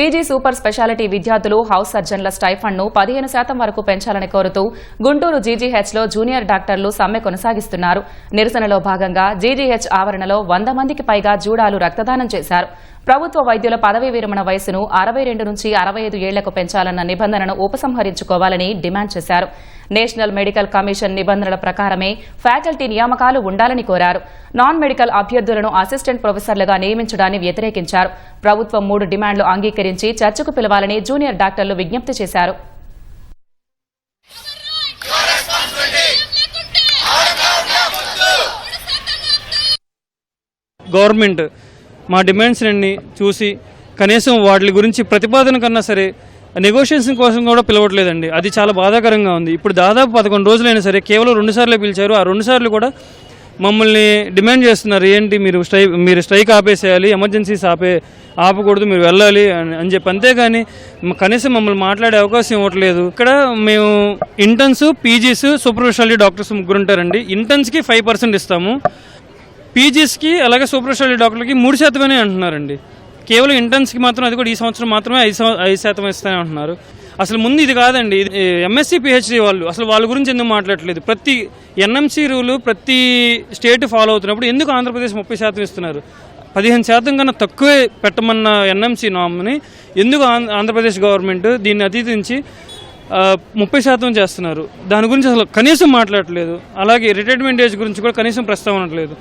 PG super speciality విద్యార్థులు house సర్జన్ల స్టైఫండ్ను 15% వరకు పెంచాలని కోరుతూ గుంటూరు జీజీహెచ్లో జూనియర్ డాక్టర్లు సమ్మె కొనసాగిస్తున్నారు. నిరసనలో భాగంగా జీజీహెచ్ ఆవరణలో 100 మందికి పైగా జూడాలు రక్తదానం చేశారు. ప్రభుత్వ వైద్యుల పదవీ విరమణ వయసును 62 నుంచి 65 ఏళ్లకు పెంచాలన్న నిబంధనను ఉపసంహరించుకోవాలని డిమాండ్ చేశారు. నేషనల్ మెడికల్ కమిషన్ నిబంధనల ప్రకారమే ఫ్యాకల్టీ నియామకాలు ఉండాలని కోరారు. నాన్ మెడికల్ అభ్యర్థులను అసిస్టెంట్ ప్రొఫెసర్లుగా నియమించడాన్ని వ్యతిరేకించారు. ప్రభుత్వం 3 డిమాండ్లు అంగీకరించి చర్చకు పిలవాలని జూనియర్ డాక్టర్లు విజ్ఞప్తి చేశారు. గవర్నమెంట్ మా డిమాండ్స్ అన్ని చూసి కనీసం వాటి గురించి ప్రతిపాదన కన్నా సరే నెగోషియేషన్ కోసం కూడా పిలవట్లేదండి. అది చాలా బాధాకరంగా ఉంది. ఇప్పుడు దాదాపు 11 రోజులైనా సరే కేవలం 2 సార్లు పిలిచారు. ఆ 2 సార్లు కూడా మమ్మల్ని డిమాండ్ చేస్తున్నారు. ఏంటి మీరు స్ట్రైక్ ఆపేసేయాలి, ఎమర్జెన్సీస్ ఆపకూడదు, మీరు వెళ్ళాలి అని చెప్పి. అంతేగాని కనీసం మమ్మల్ని మాట్లాడే అవకాశం ఇవ్వట్లేదు. ఇక్కడ మేము interns, PGs, super speciality doctors 3 ఉంటారండి. ఇంటర్న్స్కి 5% ఇస్తాము, పీజీస్కి అలాగే సూపర్ స్పెషాలిటీ డాక్టర్లకి 3% అంటున్నారండి. కేవలం ఇంటర్న్స్కి మాత్రం, అది కూడా ఈ సంవత్సరం మాత్రమే 5% ఇస్తానే అంటున్నారు. అసలు ముందు ఇది కాదండి. ఎంఎస్సీ పిహెచ్డీ వాళ్ళు అసలు వాళ్ళ గురించి ఎందుకు మాట్లాడట్లేదు? ప్రతి ఎన్ఎంసీ రూలు ప్రతి స్టేట్ ఫాలో అవుతున్నప్పుడు ఎందుకు ఆంధ్రప్రదేశ్ 30% ఇస్తున్నారు? 15% కన్నా తక్కువే పెట్టమన్న ఎన్ఎంసీ నామ్ని ఎందుకు ఆంధ్రప్రదేశ్ గవర్నమెంట్ దీన్ని అతీతించి 30% చేస్తున్నారు? దాని గురించి అసలు కనీసం మాట్లాడట్లేదు. అలాగే రిటైర్మెంట్ ఏజ్ గురించి కూడా కనీసం ప్రస్తావన లేదు.